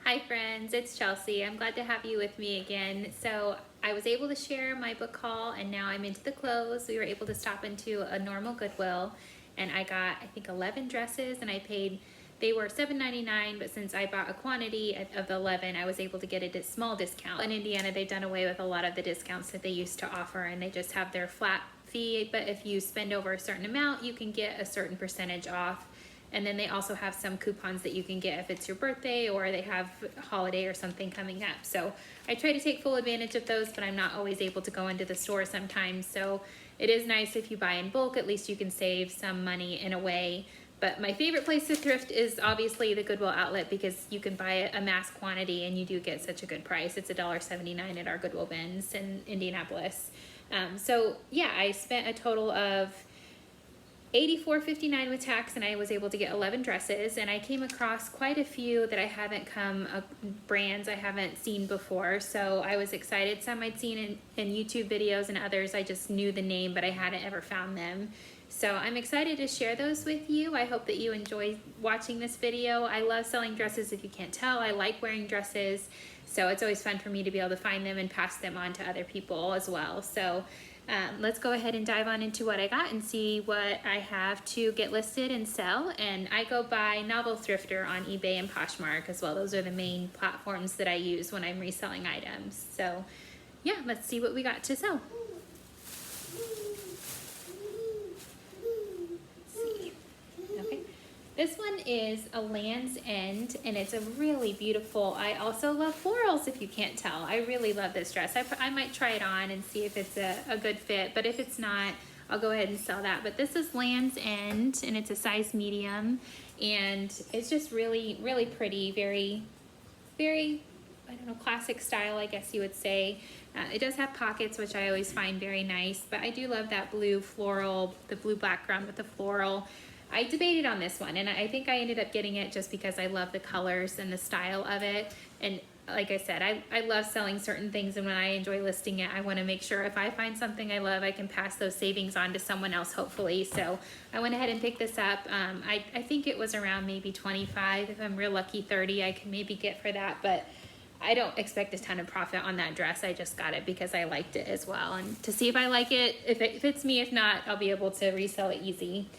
Hi friends, it's Chelsea. I'm glad to have you with me again. So I was able to share my book haul and now I'm into the clothes. We were able to stop into a normal Goodwill and I got, I think 11 dresses and I paid, they were $7.99, but since I bought a quantity of the 11, I was able to get a small discount. In Indiana, they've done away with a lot of the discounts that they used to offer and they just have their flat fee, but if you spend over a certain amount, you can get a certain percentage off. And then they also have some coupons that you can get if it's your birthday or they have a holiday or something coming up. So I try to take full advantage of those, but I'm not always able to go into the store sometimes. So it is nice if you buy in bulk, at least you can save some money in a way. But my favorite place to thrift is obviously the Goodwill outlet because you can buy a mass quantity and you do get such a good price. It's $1.79 at our Goodwill bins in Indianapolis. So yeah, I spent a total of $84.59 with tax and I was able to get 11 dresses and I came across quite a few that I haven't brands I haven't seen before, so I was excited. Some I'd seen in YouTube videos and others I just knew the name but I hadn't ever found them. So I'm excited to share those with you. I hope that you enjoy watching this video. I love selling dresses, if you can't tell. I like wearing dresses, so it's always fun for me to be able to find them and pass them on to other people as well. So let's go ahead and dive on into what I got and see what I have to get listed and sell. And I go by Novel Thrifter on eBay and Poshmark as well. Those are the main platforms that I use when I'm reselling items. So yeah, let's see what we got to sell. This one is a Land's End, and it's a really beautiful, I also love florals, if you can't tell. I really love this dress. I might try it on and see if it's a good fit, but if it's not, I'll go ahead and sell that. But this is Land's End, and it's a size medium, and it's just really, really pretty, very, very, I don't know, classic style, I guess you would say. It does have pockets, which I always find very nice, but I do love that blue floral, the blue background with the floral. I debated on this one and I think I ended up getting it just because I love the colors and the style of it. And like I said, I love selling certain things, and when I enjoy listing it, I want to make sure if I find something I love, I can pass those savings on to someone else, hopefully. So I went ahead and picked this up. I think it was around maybe 25. If I'm real lucky, 30 I can maybe get for that, but I don't expect a ton of profit on that dress. I just got it because I liked it as well, and to see if I like it, if it fits me. If not, I'll be able to resell it easy.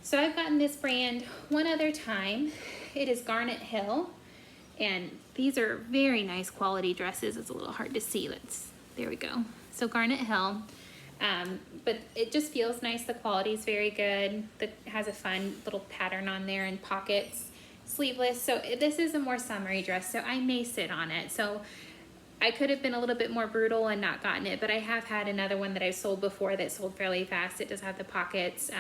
So I've gotten this brand one other time. It is Garnet Hill, and these are very nice quality dresses. It's a little hard to see. There we go. So Garnet Hill, but it just feels nice. The quality is very good. It has a fun little pattern on there and pockets, sleeveless. So this is a more summery dress, so I may sit on it. So I could have been a little bit more brutal and not gotten it, but I have had another one that I've sold before that sold fairly fast. It does have the pockets.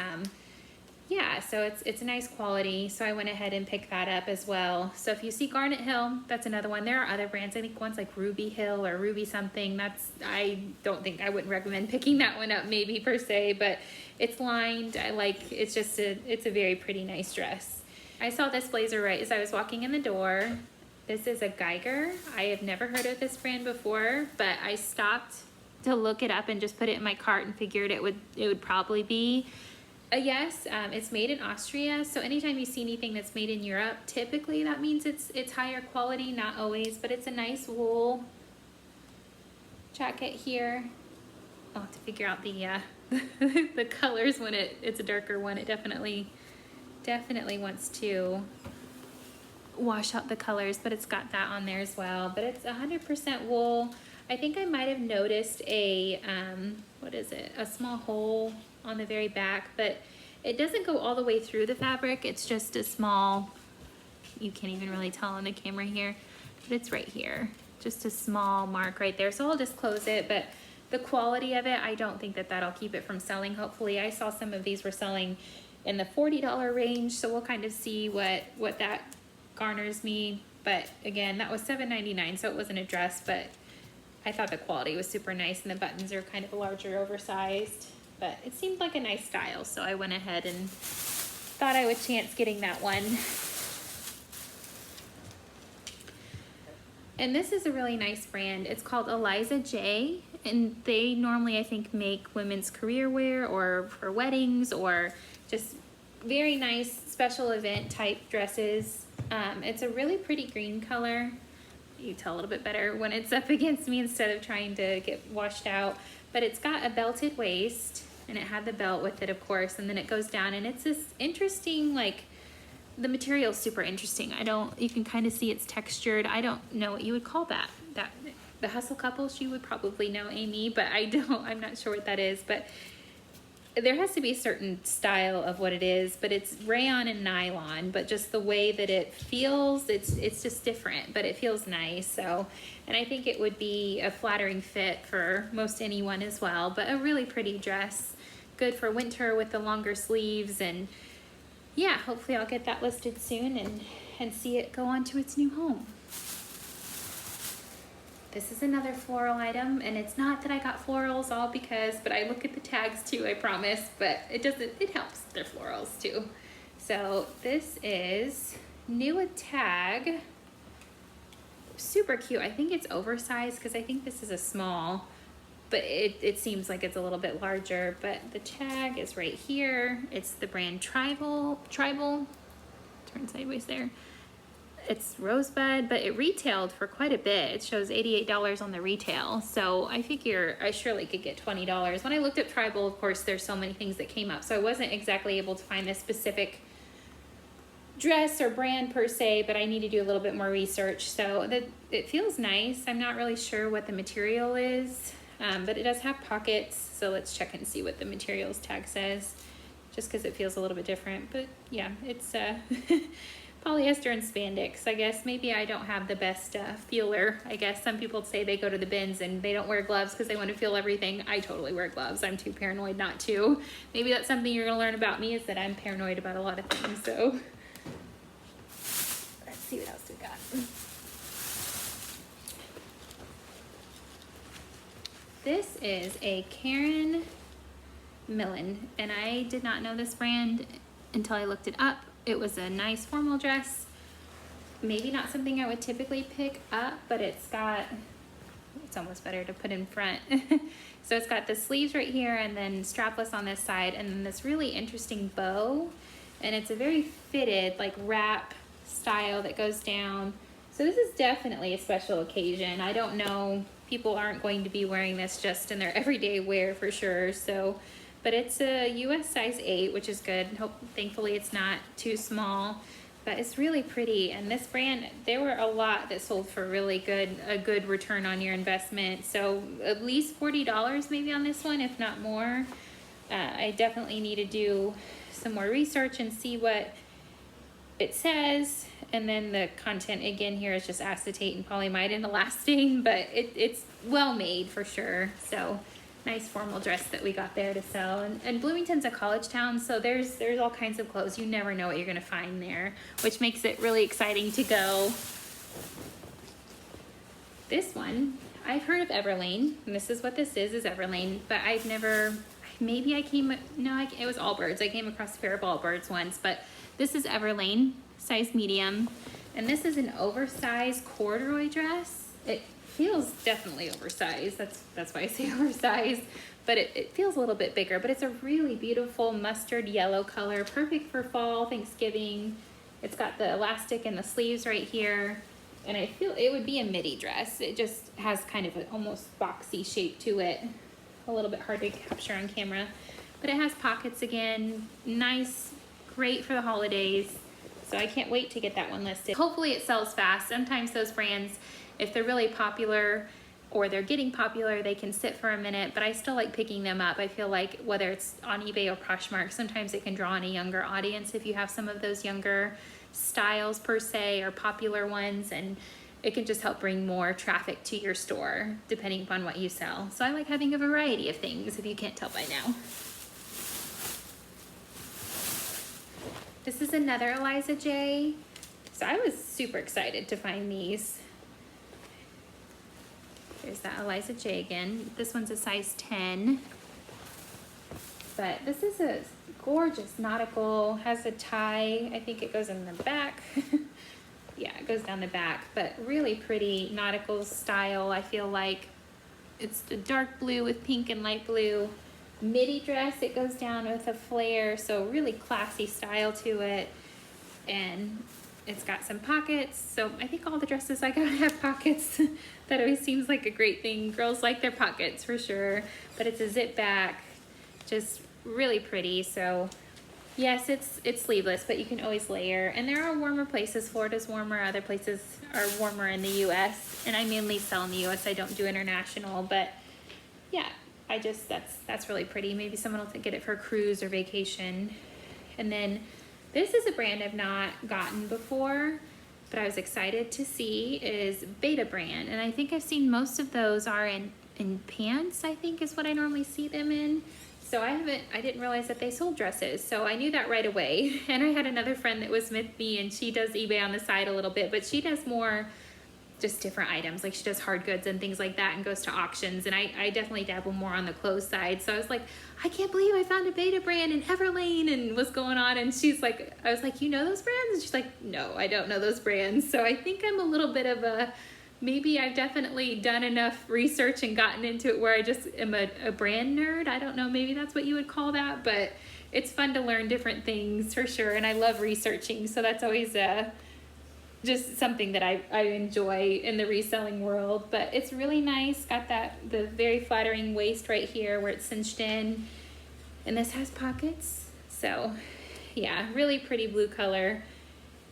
Yeah, so it's a nice quality, so I went ahead and picked that up as well. So if you see Garnet Hill, that's another one. There are other brands. I think one's like Ruby Hill or Ruby something. I wouldn't recommend picking that one up maybe per se, but it's lined. It's a very pretty nice dress. I saw this blazer right as I was walking in the door. This is a Geiger. I have never heard of this brand before, but I stopped to look it up and just put it in my cart and figured it would probably be yes. It's made in Austria, so anytime you see anything that's made in Europe, typically that means it's higher quality, not always, but it's a nice wool jacket here. I'll have to figure out the the colors when it's a darker one. It definitely wants to wash out the colors, but it's got that on there as well. But it's 100% wool. I think I might have noticed a a small hole on the very back, but it doesn't go all the way through the fabric. It's just a small, you can't even really tell on the camera here, but it's right here, just a small mark right there. So I'll just close it, but the quality of it, I don't think that'll keep it from selling. Hopefully. I saw some of these were selling in the $40 range, so we'll kind of see what that garners me. But again, that was $7.99, so it wasn't a dress, but I thought the quality was super nice, and the buttons are kind of larger, oversized, but it seemed like a nice style, so I went ahead and thought I would chance getting that one. And this is a really nice brand. It's called Eliza J, and they normally, I think, make women's career wear or for weddings or just very nice special event type dresses. It's a really pretty green color. You tell a little bit better when it's up against me instead of trying to get washed out. But it's got a belted waist, and it had the belt with it, of course, and then it goes down, and it's this interesting, like, the material's super interesting. You can kind of see it's textured. I don't know what you would call that. The Hustle couple, she would probably know, Amy, but I'm not sure what that is. But there has to be a certain style of what it is, but it's rayon and nylon, but just the way that it feels, it's just different, but it feels nice. So, and I think it would be a flattering fit for most anyone as well, but a really pretty dress, good for winter with the longer sleeves. And yeah, hopefully I'll get that listed soon and see it go on to its new home. This is another floral item, and it's not that I got florals all because, but I look at the tags too, I promise, but it helps they're florals too. So this is new a tag, super cute. I think it's oversized because I think this is a small, but it seems like it's a little bit larger, but the tag is right here. It's the brand Tribal, turn sideways there. It's Rosebud, but it retailed for quite a bit. It shows $88 on the retail. So I figure I surely could get $20. When I looked up Tribal, of course, there's so many things that came up. So I wasn't exactly able to find this specific dress or brand per se, but I need to do a little bit more research. So it feels nice. I'm not really sure what the material is, but it does have pockets. So let's check and see what the materials tag says, just because it feels a little bit different. But yeah, it's polyester and spandex. I guess maybe I don't have the best feeler. I guess some people say they go to the bins and they don't wear gloves because they want to feel everything. I totally wear gloves. I'm too paranoid not to. Maybe that's something you're gonna learn about me, is that I'm paranoid about a lot of things. So let's see what else we got. This is a Karen Millen, and I did not know this brand until I looked it up. It was a nice formal dress. Maybe not something I would typically pick up, but it's almost better to put in front. So it's got the sleeves right here and then strapless on this side, and then this really interesting bow. And it's a very fitted, like, wrap style that goes down. So this is definitely a special occasion. I don't know, people aren't going to be wearing this just in their everyday wear for sure. So, but it's a US size 8, which is good. Thankfully it's not too small, but it's really pretty. And this brand, there were a lot that sold for really a good return on your investment. So at least $40 maybe on this one, if not more. I definitely need to do some more research and see what it says. And then the content again here is just acetate and polyamide and elastane, but it's well made for sure. So nice formal dress that we got there to sell. And Bloomington's a college town, so there's all kinds of clothes. You never know what you're gonna find there, which makes it really exciting to go. This one, I've heard of Everlane, and this is what this is Everlane, but I've never, maybe it was Allbirds. I came across a pair of Allbirds once, but this is Everlane, size medium, and this is an oversized corduroy dress. It feels definitely oversized. That's why I say oversized, but it feels a little bit bigger, but it's a really beautiful mustard yellow color, perfect for fall, Thanksgiving. It's got the elastic in the sleeves right here, and I feel it would be a midi dress. It just has kind of an almost boxy shape to it, a little bit hard to capture on camera, but it has pockets again, nice, great for the holidays. So I can't wait to get that one listed. Hopefully it sells fast. Sometimes those brands, if they're really popular or they're getting popular, they can sit for a minute, but I still like picking them up. I feel like whether it's on eBay or Poshmark, sometimes it can draw in a younger audience if you have some of those younger styles per se, or popular ones, and it can just help bring more traffic to your store depending upon what you sell. So I like having a variety of things, if you can't tell by now. This is another Eliza J. So I was super excited to find these. There's that Eliza J again. This one's a size 10. But this is a gorgeous nautical, has a tie. I think it goes in the back. Yeah, it goes down the back, but really pretty nautical style. I feel like it's the dark blue with pink and light blue. Midi dress, it goes down with a flare, so really classy style to it. And it's got some pockets. So I think all the dresses I got have pockets. That always seems like a great thing. Girls like their pockets for sure. But it's a zip back, just really pretty. So yes, it's sleeveless, but you can always layer. And there are warmer places. Florida's warmer. Other places are warmer in the U.S. And I mainly sell in the U.S. I don't do international. But yeah, that's really pretty. Maybe someone will get it for a cruise or vacation. And then this is a brand I've not gotten before, but I was excited to see, is BetaBrand. And I think I've seen most of those are in pants, I think is what I normally see them in. So I didn't realize that they sold dresses. So I knew that right away. And I had another friend that was with me, and she does eBay on the side a little bit, but she does more just different items. Like she does hard goods and things like that and goes to auctions. And I definitely dabble more on the clothes side. So I was like, I can't believe I found a BetaBrand in Everlane and what's going on. And I was like, you know those brands? And she's like, no, I don't know those brands. So I think I'm a little bit of maybe I've definitely done enough research and gotten into it where I just am a brand nerd. I don't know, maybe that's what you would call that, but it's fun to learn different things for sure. And I love researching. So that's always just something that I enjoy in the reselling world. But it's really nice. Got the very flattering waist right here where it's cinched in. And this has pockets. So yeah, really pretty blue color.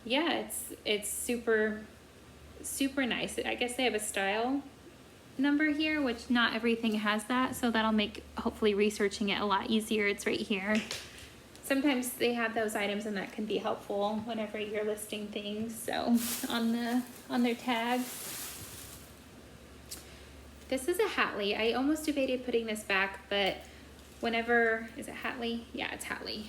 Yeah, it's super, super nice. I guess they have a style number here, which not everything has that. So that'll make hopefully researching it a lot easier. It's right here. Sometimes they have those items and that can be helpful whenever you're listing things. So on their tag. This is a Hatley. I almost debated putting this back, but is it Hatley? Yeah, it's Hatley.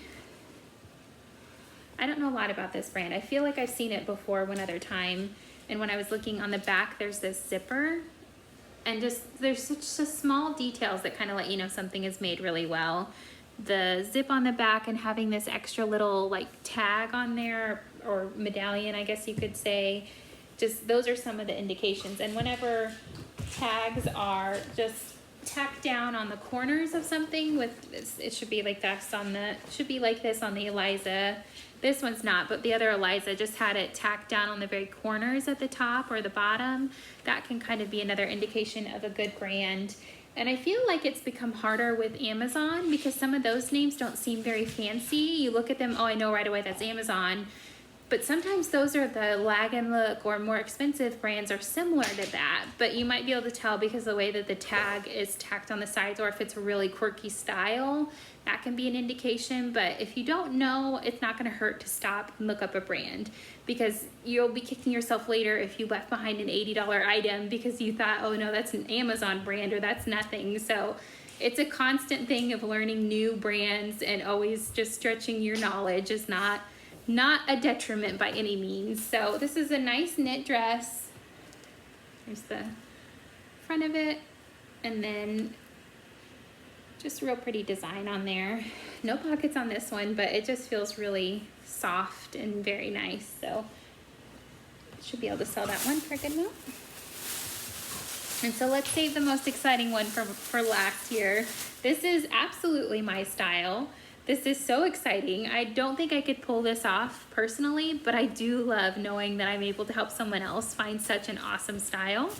I don't know a lot about this brand. I feel like I've seen it before one other time. And when I was looking on the back, there's this zipper. And there's such small details that kind of let you know something is made really well. The zip on the back and having this extra little like tag on there, or medallion, I guess you could say. Just those are some of the indications. And whenever tags are just tacked down on the corners of something it should be like this on the Eliza. This one's not, but the other Eliza just had it tacked down on the very corners at the top or the bottom. That can kind of be another indication of a good brand. And I feel like it's become harder with Amazon because some of those names don't seem very fancy. You look at them, oh, I know right away that's Amazon. But sometimes those are the Lag and Look or more expensive brands are similar to that. But you might be able to tell because of the way that the tag is tacked on the sides, or if it's a really quirky style, that can be an indication. But if you don't know, it's not going to hurt to stop and look up a brand, because you'll be kicking yourself later if you left behind an $80 item because you thought, oh no, that's an Amazon brand or that's nothing. So it's a constant thing of learning new brands, and always just stretching your knowledge is not a detriment by any means. So this is a nice knit dress. Here's the front of it, and then just real pretty design on there. No pockets on this one, but it just feels really soft and very nice. So should be able to sell that one for a good amount. And so let's save the most exciting one for last here. This is absolutely my style. This is so exciting. I don't think I could pull this off personally, but I do love knowing that I'm able to help someone else find such an awesome style.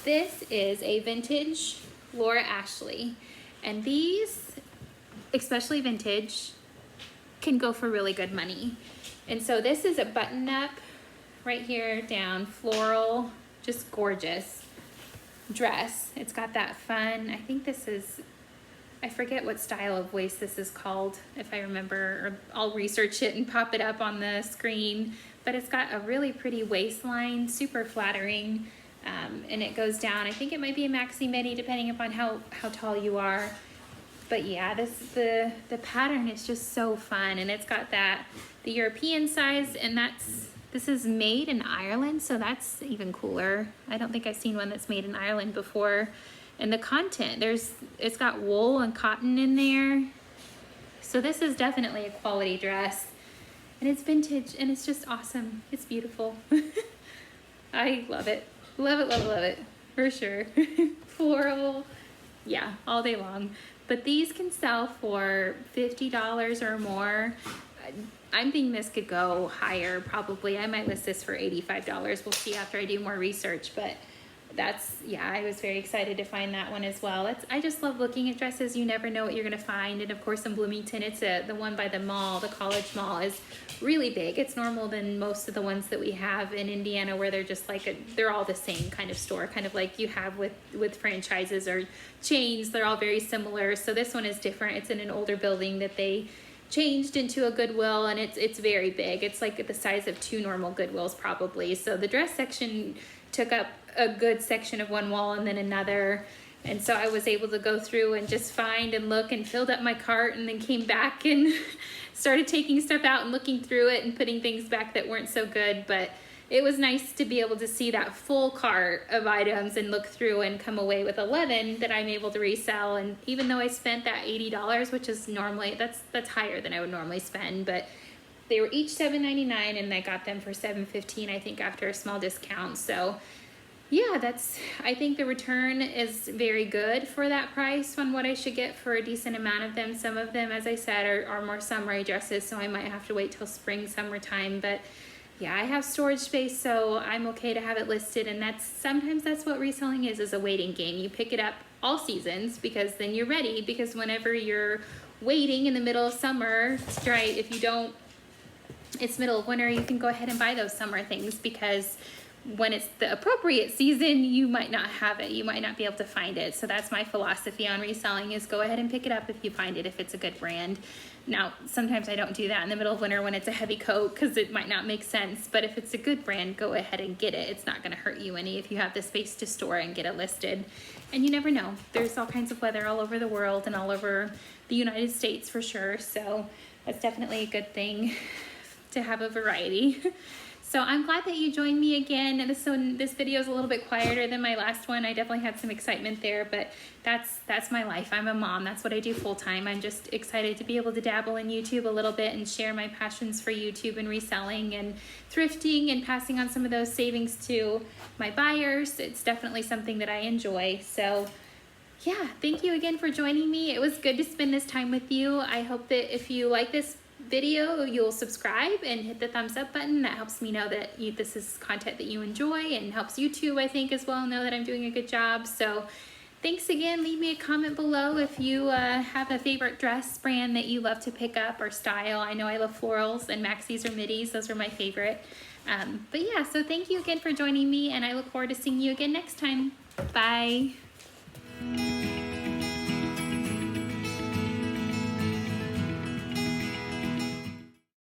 This is a vintage Laura Ashley. And these, especially vintage, can go for really good money. And so this is a button up right here, down, floral, just gorgeous dress. It's got that fun, I think this is, I forget what style of waist this is called, if I remember, or I'll research it and pop it up on the screen. But it's got a really pretty waistline, super flattering, and it goes down. I think it might be a maxi midi depending upon how tall you are. But yeah, the pattern is just so fun, and it's got the European size, and this is made in Ireland, so that's even cooler. I don't think I've seen one that's made in Ireland before. And the content, it's got wool and cotton in there. So this is definitely a quality dress. And it's vintage, and it's just awesome. It's beautiful. I love it. Love it, love it, love it. For sure. Floral. yeah, all day long. But these can sell for $50 or more. I'm thinking this could go higher probably. I might list this for $85. We'll see after I do more research, but that's, yeah, I was very excited to find that one as well. I just love looking at dresses. You never know what you're gonna find. And of course in Bloomington, it's the one by the mall, the College Mall, is really big. It's normal than most of the ones that we have in Indiana, where they're just like they're all the same kind of store, kind of like you have with franchises or chains. They're all very similar. So this one is different. It's in an older building that they changed into a Goodwill, and it's very big. It's like the size of 2 normal Goodwills probably. So the dress section took up a good section of one wall and then another. And so I was able to go through and just find and look, and filled up my cart, and then came back and started taking stuff out and looking through it and putting things back that weren't so good. But it was nice to be able to see that full cart of items and look through and come away with 11 that I'm able to resell. And even though I spent that $80, which is normally, that's higher than I would normally spend, but they were each $7.99 and I got them for $7.15, I think, after a small discount. So yeah, I think the return is very good for that price on what I should get for a decent amount of them. Some of them, as I said, are more summery dresses, so I might have to wait till spring, summertime. But yeah, I have storage space, so I'm okay to have it listed. And sometimes that's what reselling is a waiting game. You pick it up all seasons because then you're ready, because whenever you're waiting in the middle of summer, right, if you don't, it's middle of winter, you can go ahead and buy those summer things, because when it's the appropriate season, you might not have it. You might not be able to find it. So that's my philosophy on reselling, is go ahead and pick it up if you find it, if it's a good brand. Now, sometimes I don't do that in the middle of winter when it's a heavy coat, because it might not make sense. But if it's a good brand, go ahead and get it. It's not going to hurt you any if you have the space to store and get it listed. And you never know. There's all kinds of weather all over the world and all over the United States for sure. So that's definitely a good thing to have a variety. So I'm glad that you joined me again. And this video is a little bit quieter than my last one. I definitely had some excitement there, but that's my life. I'm a mom. That's what I do full time. I'm just excited to be able to dabble in YouTube a little bit and share my passions for YouTube and reselling and thrifting and passing on some of those savings to my buyers. It's definitely something that I enjoy. So yeah, thank you again for joining me. It was good to spend this time with you. I hope that if you like this video, you'll subscribe and hit the thumbs up button. That helps me know that this is content that you enjoy, and helps YouTube, I think, as well, know that I'm doing a good job. So thanks again. Leave me a comment below if you have a favorite dress brand that you love to pick up or style. I know I love florals and maxis or middies. Those are my favorite. But yeah, so thank you again for joining me, and I look forward to seeing you again next time. Bye.